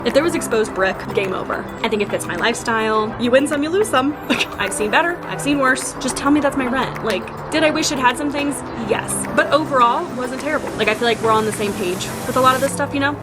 If there was exposed brick, game over. I think it fits my lifestyle. You win some, you lose some. I've seen better, I've seen worse. Just tell me that's my rent. Like, did I wish it had some things? Yes. But overall, wasn't terrible. Like, I feel like we're on the same page with a lot of this stuff, you know?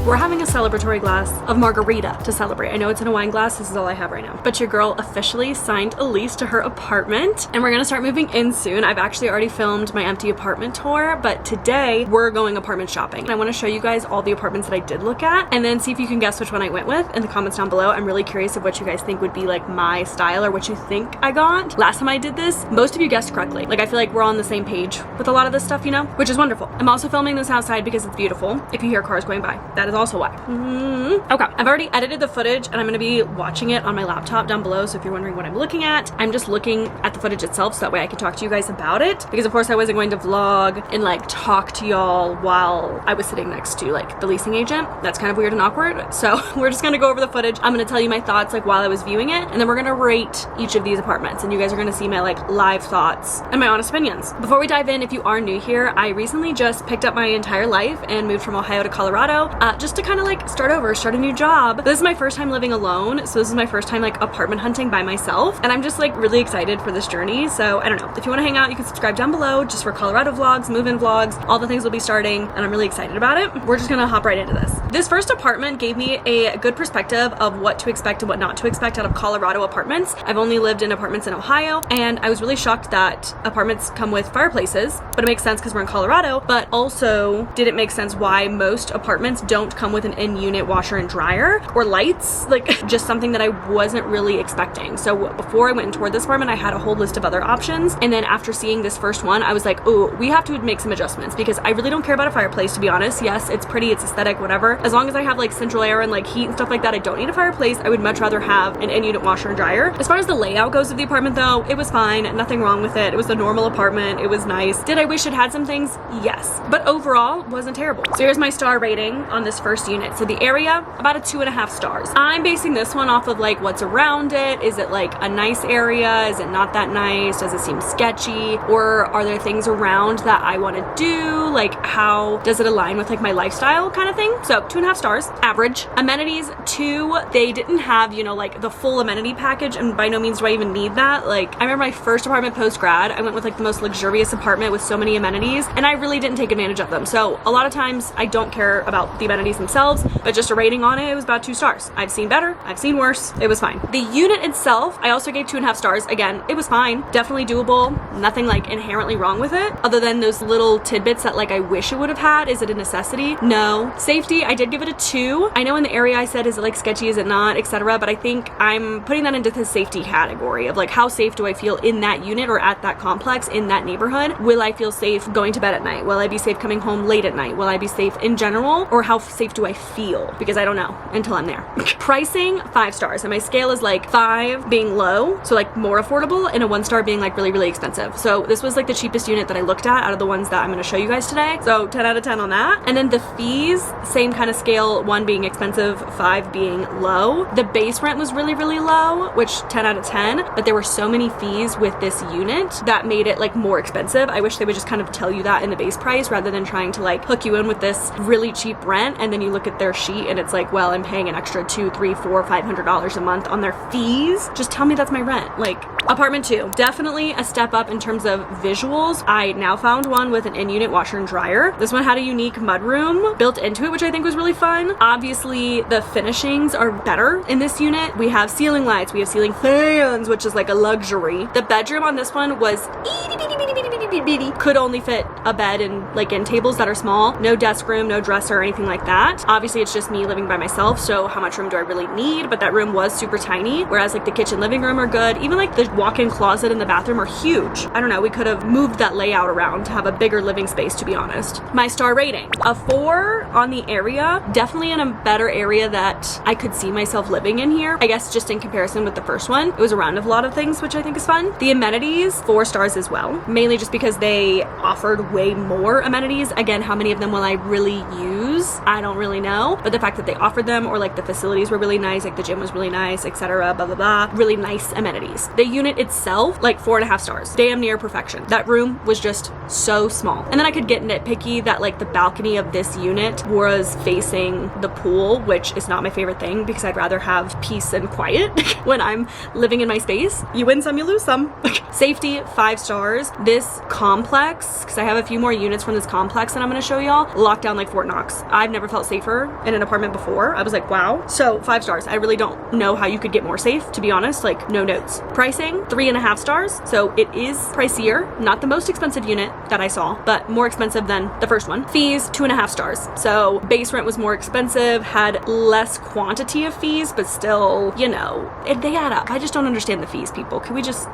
We're having a celebratory glass of margarita to celebrate. I know it's in a wine glass, this is all I have right now. But your girl officially signed a lease to her apartment and we're gonna start moving in soon. I've actually already filmed my empty apartment tour, but today we're going apartment shopping. I wanna show you guys all the apartments that I did look at and then see if you can guess which one I went with in the comments down below. I'm really curious of what you guys think would be like my style or what you think I got. Last time I did this, most of you guessed correctly. Like I feel like we're on the same page with a lot of this stuff, you know, which is wonderful. I'm also filming this outside because it's beautiful. If you hear cars going by, that is also why. Okay, I've already edited the footage and I'm gonna be watching it on my laptop down below. So if you're wondering what I'm looking at, I'm just looking at the footage itself so that way I can talk to you guys about it. Because of course I wasn't going to vlog and like talk to y'all while I was sitting next to like the leasing agent. That's kind of weird and awkward. So we're just gonna go over the footage. I'm gonna tell you my thoughts like while I was viewing it and then we're gonna rate each of these apartments and you guys are gonna see my like live thoughts and my honest opinions. Before we dive in, if you are new here, I recently just picked up my entire life and moved from Ohio to Colorado just to kind of like start over, start a new job. This is my first time living alone, so this is my first time like apartment hunting by myself and I'm just like really excited for this journey. So I don't know, if you want to hang out you can subscribe down below just for Colorado vlogs, move-in vlogs, all the things will be starting and I'm really excited about it. We're just gonna hop right into this. This first apartment gave me a good perspective of what to expect and what not to expect out of Colorado apartments. I've only lived in apartments in Ohio and I was really shocked that apartments come with fireplaces, but it makes sense because we're in Colorado, but also did it make sense why most apartments don't come with an in-unit washer and dryer or lights, like just something that I wasn't really expecting. So before I went and toured this apartment, I had a whole list of other options. And then after seeing this first one, I was like, oh, we have to make some adjustments because I really don't care about a fireplace, to be honest. Yes, it's pretty, it's aesthetic, whatever. As long as I have like central air and like heat and stuff like that, I don't need a fireplace. I would much rather have an in-unit washer and dryer. As far as the layout goes of the apartment though, it was fine, nothing wrong with it. It was a normal apartment, it was nice. Did I wish it had some things? Yes. But overall, wasn't terrible. So here's my star rating on this first unit. So the area, about a 2.5 stars. I'm basing this one off of like what's around it. Is it like a nice area? Is it not that nice? Does it seem sketchy? Or are there things around that I want to do? Like how does it align with like my lifestyle kind of thing? So 2.5 stars. Average. Amenities 2. They didn't have, you know, like the full amenity package and by no means do I even need that. Like I remember my first apartment post grad, I went with like the most luxurious apartment with so many amenities and I really didn't take advantage of them. So a lot of times I don't care about the amenities themselves, but just a rating on it was about 2 stars. I've seen better, I've seen worse, it was fine. The unit itself, I also gave 2.5 stars. Again, it was fine, definitely doable, nothing like inherently wrong with it, other than those little tidbits that like I wish it would have had. Is it a necessity? No. Safety, I did give it a 2. I know in the area I said, is it like sketchy, is it not, etc. But I think I'm putting that into the safety category of like how safe do I feel in that unit or at that complex, in that neighborhood? Will I feel safe going to bed at night? Will I be safe coming home late at night? Will I be safe in general? Or how safe do I feel? Because I don't know until I'm there. Pricing, 5 stars. And my scale is like 5 being low, so like more affordable, and a 1 star being like really, really expensive. So this was like the cheapest unit that I looked at out of the ones that I'm going to show you guys today. So 10 out of 10 on that. And then the fees, same kind of scale, 1 being expensive, 5 being low. The base rent was really, really low, which 10 out of 10, but there were so many fees with this unit that made it like more expensive. I wish they would just kind of tell you that in the base price rather than trying to like hook you in with this really cheap rent and then you look at their sheet and it's like, well, I'm paying an extra $200, $300, $400, $500 a month on their fees. Just tell me that's my rent. Like apartment 2, definitely a step up in terms of visuals. I now found one with an in-unit washer and dryer. This one had a unique mudroom built into it, which I think was really fun. Obviously the finishings are better in this unit. We have ceiling lights, we have ceiling fans, which is like a luxury. The bedroom on this one was itty-bitty, could only fit a bed and like end tables that are small. No desk room, no dresser or anything like that. Obviously it's just me living by myself, so how much room do I really need? But that room was super tiny, whereas like the kitchen living room are good. Even like the walk-in closet and the bathroom are huge. I don't know, we could have moved that layout around to have a bigger living space, to be honest. My star rating, a 4 on the area, definitely in a better area that I could see myself living in here. I guess just in comparison with the first one, it was around a lot of things, which I think is fun. The amenities, 4 stars as well, mainly just because they offered way more amenities. Again, how many of them will I really use? I don't really know, but the fact that they offered them, or like the facilities were really nice, like the gym was really nice, etc., blah blah blah, really nice amenities. The unit itself, like 4.5 stars. Damn near perfection. That room was just so small. And then I could get nitpicky that like the balcony of this unit was facing the pool, which is not my favorite thing because I'd rather have peace and quiet when I'm living in my space. You win some, you lose some. Safety, 5 stars. This complex, because I have a few more units from this complex that I'm going to show y'all, locked down like Fort Knox. I've never felt safer in an apartment before. I was like, wow. So 5 stars. I really don't know how you could get more safe, to be honest. Like, no notes. Pricing, 3.5 stars. So it is pricier. Not the most expensive unit that I saw, but more expensive than the first one. Fees, 2.5 stars. So base rent was more expensive, had less quantity of fees, but still, you know, they add up. I just don't understand the fees, people. Can we just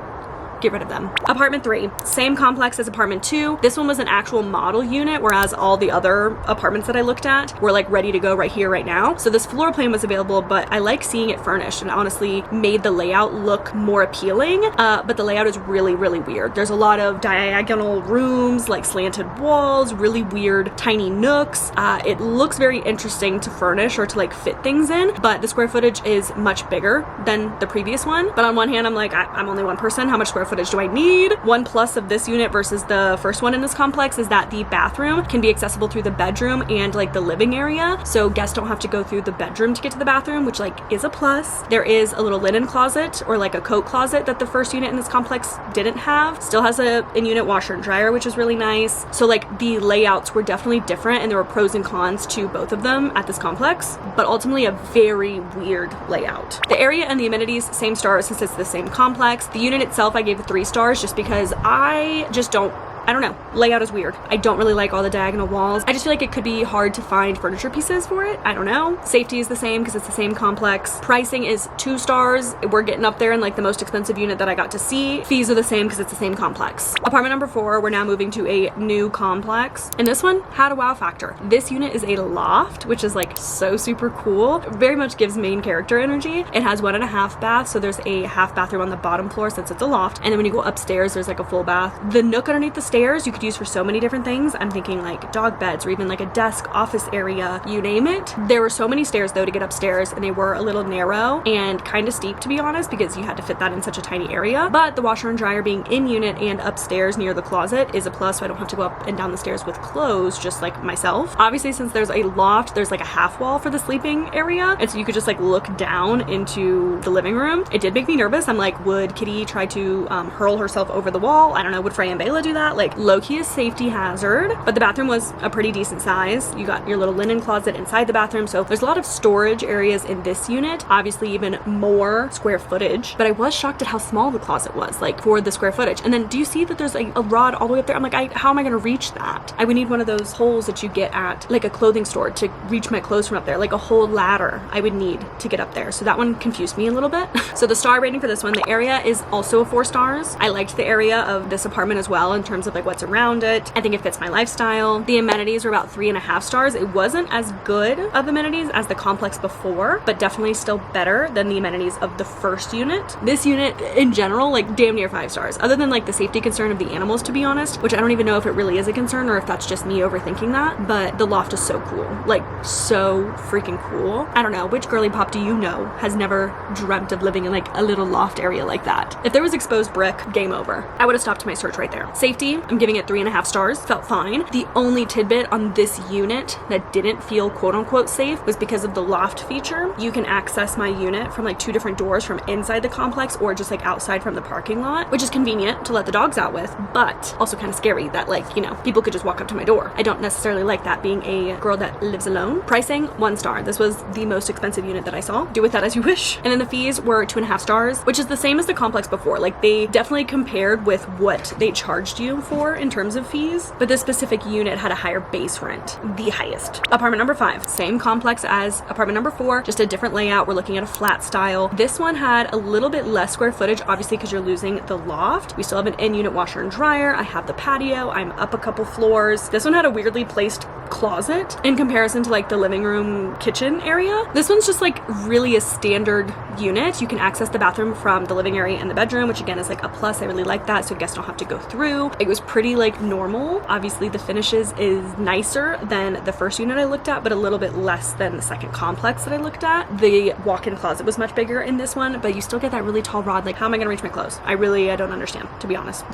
get rid of them? Apartment 3, same complex as apartment 2. This one was an actual model unit, whereas all the other apartments that I looked at were like ready to go right here, right now. So this floor plan was available, but I like seeing it furnished and honestly made the layout look more appealing. But the layout is really, really weird. There's a lot of diagonal rooms, like slanted walls, really weird tiny nooks. It looks very interesting to furnish or to like fit things in, but the square footage is much bigger than the previous one. But on one hand, I'm like, I'm only one person. How much square footage do I need? One plus of this unit versus the first one in this complex is that the bathroom can be accessible through the bedroom and like the living area, so guests don't have to go through the bedroom to get to the bathroom, which like is a plus. There is a little linen closet or like a coat closet that the first unit in this complex didn't have. Still has a in-unit washer and dryer, which is really nice. So like the layouts were definitely different and there were pros and cons to both of them at this complex, but ultimately a very weird layout. The area and the amenities, same stars since it's the same complex. The unit itself I gave 3 stars just because I don't know. Layout is weird. I don't really like all the diagonal walls. I just feel like it could be hard to find furniture pieces for it. I don't know. Safety is the same because it's the same complex. Pricing is 2 stars. We're getting up there in like the most expensive unit that I got to see. Fees are the same because it's the same complex. Apartment number 4, we're now moving to a new complex. And this one had a wow factor. This unit is a loft, which is like so super cool. Very much gives main character energy. It has 1.5 baths. So there's a half bathroom on the bottom floor since it's a loft. And then when you go upstairs, there's like a full bath. The nook underneath the stairs you could use for so many different things. I'm thinking like dog beds or even like a desk, office area, you name it. There were so many stairs though to get upstairs and they were a little narrow and kind of steep to be honest because you had to fit that in such a tiny area. But the washer and dryer being in unit and upstairs near the closet is a plus, so I don't have to go up and down the stairs with clothes just like myself. Obviously since there's a loft, there's like a half wall for the sleeping area and so you could just like look down into the living room. It did make me nervous. I'm like, would Kitty try to hurl herself over the wall? I don't know. Would Freya and Bela do that? Like low-key a safety hazard, but the bathroom was a pretty decent size. You got your little linen closet inside the bathroom, so there's a lot of storage areas in this unit. Obviously even more square footage, but I was shocked at how small the closet was, like for the square footage. And then do you see that there's like a rod all the way up there? I'm like, how am I gonna reach that? I would need one of those holes that you get at like a clothing store to reach my clothes from up there, like a whole ladder I would need to get up there. So that one confused me a little bit. So the star rating for this one, the area is also 4 stars. I liked the area of this apartment as well in terms of like what's around it. I think it fits my lifestyle. The amenities were about 3.5 stars. It wasn't as good of amenities as the complex before, but definitely still better than the amenities of the first unit. This unit in general, like damn near 5 stars, other than like the safety concern of the animals, to be honest, which I don't even know if it really is a concern or if that's just me overthinking that, but the loft is so cool, like so freaking cool. I don't know, which girly pop do you know has never dreamt of living in like a little loft area like that? If there was exposed brick, game over. I would have stopped my search right there. Safety, I'm giving it 3.5 stars. Felt fine. The only tidbit on this unit that didn't feel quote unquote safe was because of the loft feature. You can access my unit from like 2 different doors from inside the complex or just like outside from the parking lot, which is convenient to let the dogs out with, but also kind of scary that like, you know, people could just walk up to my door. I don't necessarily like that being a girl that lives alone. Pricing, 1 star. This was the most expensive unit that I saw. Do with that as you wish. And then the fees were 2.5 stars, which is the same as the complex before. Like they definitely compared with what they charged you for in terms of fees, but this specific unit had a higher base rent, the highest. Apartment number 5, same complex as apartment number 4, just a different layout. We're looking at a flat style. This one had a little bit less square footage, obviously because you're losing the loft. We still have an in-unit washer and dryer. I have the patio. I'm up a couple floors. This one had a weirdly placed closet in comparison to like the living room kitchen area. This one's just like really a standard unit. You can access the bathroom from the living area and the bedroom, which again is like a plus. I really like that, so guests don't have to go through. It was pretty like normal. Obviously the finishes is nicer than the first unit I looked at, but a little bit less than the second complex that I looked at. The walk-in closet was much bigger in this one, but you still get that really tall rod. Like, how am I gonna reach my clothes? I don't understand, to be honest.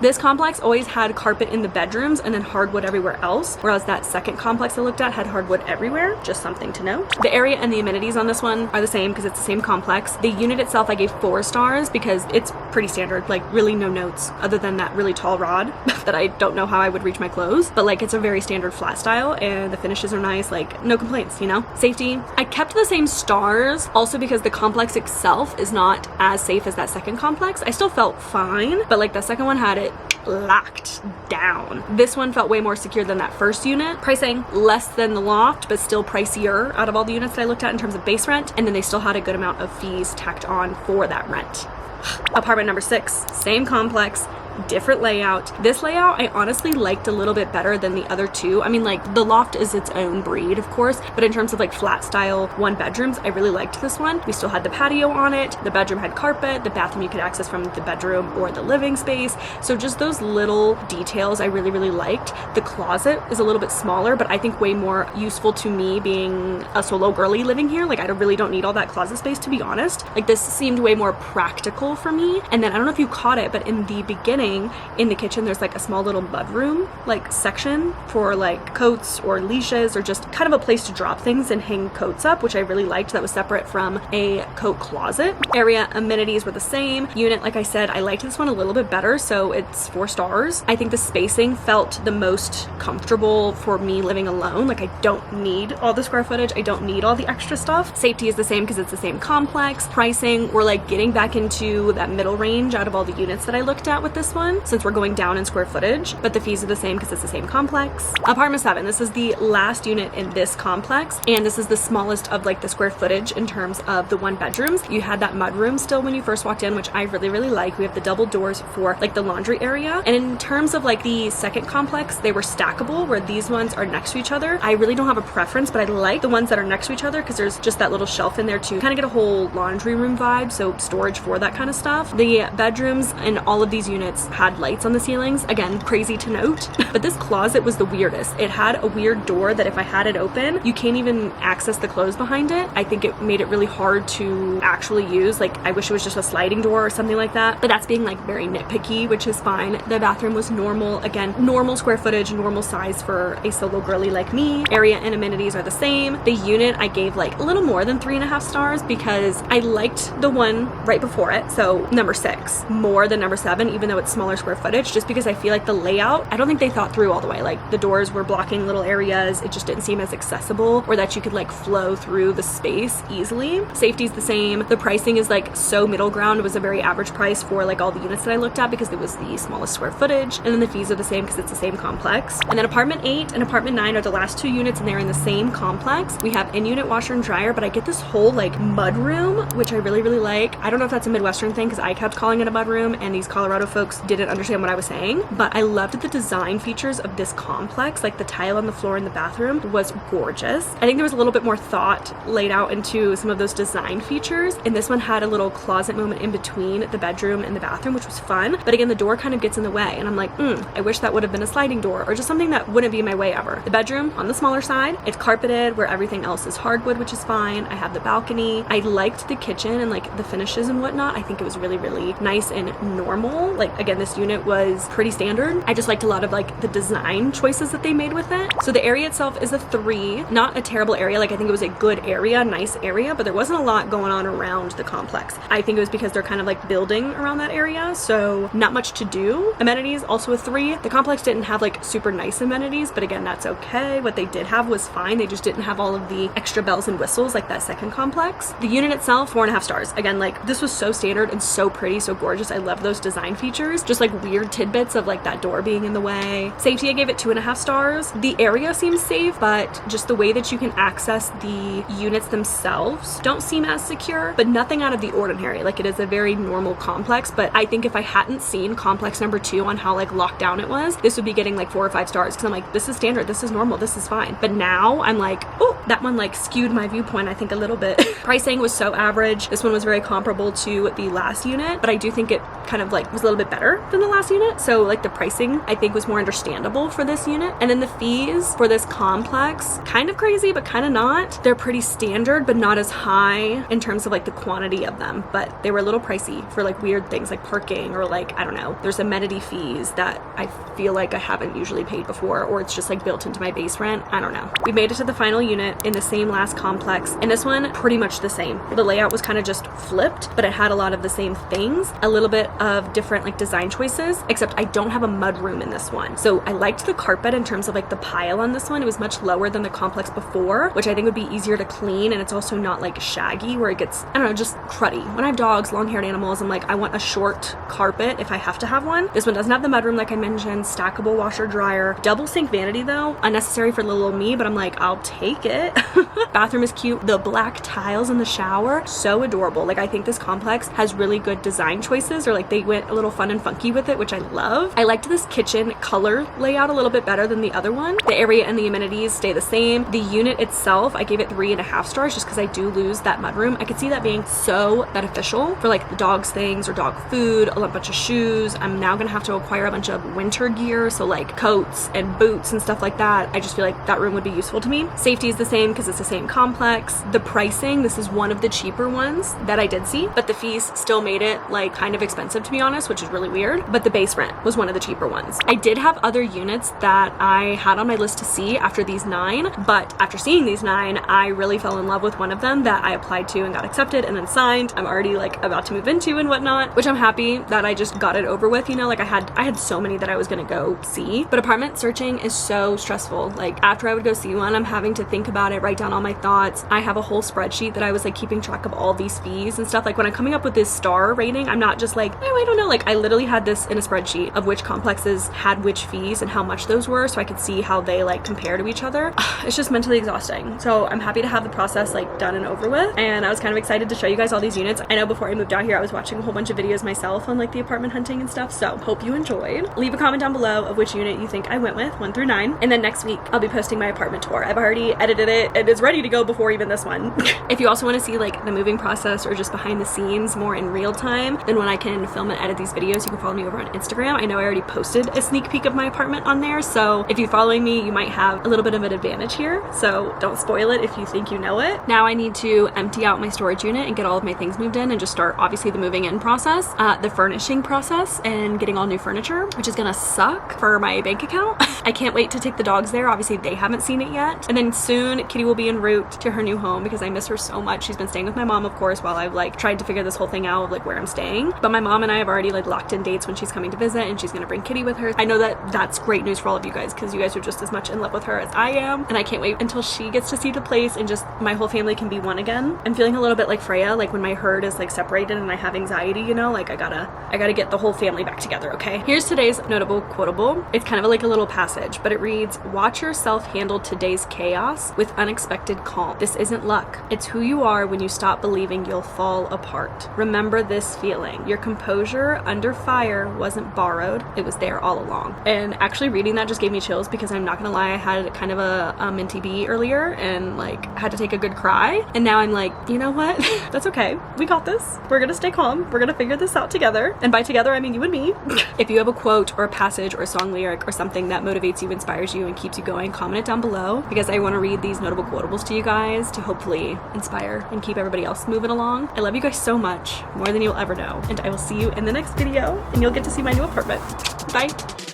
This complex always had carpet in the bedrooms and then hardwood everywhere else, whereas that second complex I looked at had hardwood everywhere. Just something to note. The area and the amenities on this one are the same because it's the same complex. The unit itself I gave 4 stars because it's pretty standard, like really no notes other than that really tall rod that I don't know how I would reach my clothes, but like it's a very standard flat style and the finishes are nice, like no complaints, you know? Safety, I kept the same stars also because the complex itself is not as safe as that second complex. I still felt fine, but like the second one had it locked down. This one felt way more secure than that first unit. Pricing, less than the loft, but still pricier out of all the units that I looked at in terms of base rent, and then they still had a good amount of fees tacked on for that rent. Apartment number 6, same complex, different layout. This layout I honestly liked a little bit better than the other two. I mean, like the loft is its own breed, of course, but in terms of like flat style 1 bedrooms, I really liked this one. We still had the patio on it. The bedroom had carpet. The bathroom you could access from the bedroom or the living space. So just those little details I really, really liked. The closet is a little bit smaller, but I think way more useful to me being a solo girly living here. Like I really don't need all that closet space, to be honest. Like this seemed way more practical for me. And then I don't know if you caught it, but in the beginning, in the kitchen there's like a small little mudroom like section for like coats or leashes or just kind of a place to drop things and hang coats up, which I really liked. That was separate from a coat closet. Area amenities were the same. Unit, like I said, I liked this one a little bit better, so it's 4 stars. I think the spacing felt the most comfortable for me living alone. Like I don't need all the square footage. I don't need all the extra stuff. Safety is the same because it's the same complex. Pricing, we're like getting back into that middle range out of all the units that I looked at with this one, since we're going down in square footage, but the fees are the same because it's the same complex. Apartment 7, this is the last unit in this complex, and this is the smallest of like the square footage in terms of the 1 bedrooms. You had that mudroom still when you first walked in, which I really, really like. We have the double doors for like the laundry area, and in terms of like the second complex, they were stackable where these ones are next to each other. I really don't have a preference, but I like the ones that are next to each other because there's just that little shelf in there to kind of get a whole laundry room vibe, so storage for that kind of stuff. The bedrooms in all of these units had lights on the ceilings. Again, crazy to note, but this closet was the weirdest. It had a weird door that if I had it open, you can't even access the clothes behind it. I think it made it really hard to actually use. Like I wish it was just a sliding door or something like that, but that's being like very nitpicky, which is fine. The bathroom was normal. Again, normal square footage, normal size for a solo girly like me. Area and amenities are the same. The unit I gave like a little more than 3.5 stars because I liked the one right before it, so number 6, more than number 7, even though it's smaller square footage, just because I feel like the layout, I don't think they thought through all the way. Like the doors were blocking little areas. It just didn't seem as accessible or that you could like flow through the space easily. Safety's the same. The pricing is like so middle ground. It was a very average price for like all the units that I looked at because it was the smallest square footage, and then the fees are the same because it's the same complex. And then apartment 8 and apartment 9 are the last 2 units, and they're in the same complex. We have in-unit washer and dryer, but I get this whole like mud room, which I really, really like. I don't know if that's a Midwestern thing because I kept calling it a mud room and these Colorado folks didn't understand what I was saying, but I loved the design features of this complex. Like the tile on the floor in the bathroom was gorgeous. I think there was a little bit more thought laid out into some of those design features, and this one had a little closet moment in between the bedroom and the bathroom, which was fun, but again the door kind of gets in the way, and I'm like, I wish that would have been a sliding door or just something that wouldn't be in my way ever. The bedroom on the smaller side, it's carpeted where everything else is hardwood, which is fine. I have the balcony. I liked the kitchen and like the finishes and whatnot. I think it was really, really nice and normal. Like again, this unit was pretty standard. I just liked a lot of like the design choices that they made with it. So the area itself is a 3, not a terrible area. Like I think it was a good area, nice area, but there wasn't a lot going on around the complex. I think it was because they're kind of like building around that area, so not much to do. Amenities also a 3. The complex didn't have like super nice amenities, but again, that's okay. What they did have was fine. They just didn't have all of the extra bells and whistles like that second complex. The unit itself, 4.5 stars. Again, like this was so standard and so pretty, so gorgeous. I love those design features. stars. Just like weird tidbits of like that door being in the way. Safety, I gave it 2.5 stars. The area seems safe, but just the way that you can access the units themselves don't seem as secure, but nothing out of the ordinary. Like, it is a very normal complex, but I think if I hadn't seen complex number 2 on how like locked down it was, this would be getting like 4 or 5 stars, because I'm like, this is standard, this is normal, this is fine. But now I'm like, oh, that one like skewed my viewpoint I think a little bit. Pricing was so average. This one was very comparable to the last unit, but I do think it kind of like was a little bit better than the last unit. So like the pricing I think was more understandable for this unit. And then the fees for this complex, kind of crazy, but kind of not. They're pretty standard, but not as high in terms of like the quantity of them, but they were a little pricey for like weird things like parking, or like, I don't know, there's amenity fees that I feel like I haven't usually paid before, or it's just like built into my base rent. I don't know. We made it to the final unit in the same last complex, and this one pretty much the same. The layout was kind of just flipped, but it had a lot of the same things, a little bit of different like design choices, except I don't have a mud room in this one. So I liked the carpet in terms of like the pile on this one. It was much lower than the complex before, which I think would be easier to clean, and it's also not like shaggy where it gets, I don't know, just cruddy. When I have dogs, long-haired animals, I'm like, I want a short carpet if I have to have one. This one doesn't have the mudroom like I mentioned, stackable washer dryer, double sink vanity though, unnecessary for little old me, but I'm like, I'll take it. Bathroom is cute. The black tiles in the shower, so adorable. Like, I think this complex has really good design choices, or like they went a little fun and funky with it, which I love. I liked this kitchen color layout a little bit better than the other one. The area and the amenities stay the same. The unit itself, I gave it 3.5 stars just because I do lose that mudroom. I could see that being so beneficial for like the dog's things or dog food, a bunch of shoes. I'm now gonna have to acquire a bunch of winter gear, so like coats and boots and stuff like that. I just feel like that room would be useful to me. Safety is the same because it's the same complex. The pricing, this is one of the cheaper ones that I did see, but the fees still made it like kind of expensive, to be honest, which is really weird. But the base rent was one of the cheaper ones. I did have other units that I had on my list to see after these 9, but after seeing these 9, I really fell in love with one of them that I applied to and got accepted and then signed. I'm already like about to move into and whatnot, which I'm happy that I just got it over with. You know, like I had so many that I was gonna go see, but apartment searching is so stressful. Like, after I would go see one, I'm having to think about it, write down all my thoughts. I have a whole spreadsheet that I was like keeping track of all these fees and stuff. Like, when I'm coming up with this star rating, I'm not just like, oh, I don't know. Like, I literally had this in a spreadsheet of which complexes had which fees and how much those were, so I could see how they like compare to each other. It's just mentally exhausting. So I'm happy to have the process like done and over with, and I was kind of excited to show you guys all these units. I know before I moved out here I was watching a whole bunch of videos myself on like the apartment hunting and stuff, so hope you enjoyed. Leave a comment down below of which unit you think I went with, 1 through 9, and then next week I'll be posting my apartment tour. I've already edited it. It is ready to go before even this one. If you also want to see like the moving process or just behind the scenes more in real time, then when I can film and edit these videos, you can follow me over on Instagram. I know I already posted a sneak peek of my apartment on there, so if you're following me, you might have a little bit of an advantage here, so don't spoil it if you think you know it. Now I need to empty out my storage unit and get all of my things moved in and just start obviously the moving in process, the furnishing process, and getting all new furniture, which is gonna suck for my bank account. I can't wait to take the dogs there. Obviously they haven't seen it yet, and then soon Kitty will be en route to her new home because I miss her so much. She's been staying with my mom, of course, while I've like tried to figure this whole thing out of like where I'm staying, but my mom and I have already like locked in dates when she's coming to visit, and she's gonna bring Kitty with her. I know that that's great news for all of you guys because you guys are just as much in love with her as I am, and I can't wait until she gets to see the place and just my whole family can be one again. I'm feeling a little bit like Freya, like when my herd is like separated and I have anxiety, you know, like I gotta get the whole family back together, okay? Here's today's notable quotable. It's kind of like a little passage, but it reads, "Watch yourself handle today's chaos with unexpected calm. This isn't luck. It's who you are when you stop believing you'll fall apart. Remember this feeling. Your composure under fire wasn't borrowed. It was there all along." And actually reading that just gave me chills because I'm not gonna lie, I had kind of a minty bee earlier and like had to take a good cry, and now I'm like, you know what? That's okay. We got this. We're gonna stay calm. We're gonna figure this out together. And by together, I mean you and me. If you have a quote or a passage or a song lyric or something that motivates you, inspires you, and keeps you going, comment it down below because I want to read these notable quotables to you guys to hopefully inspire and keep everybody else moving along. I love you guys so much, more than you'll ever know, and I will see you in the next video, and you'll get to see my new apartment. Bye.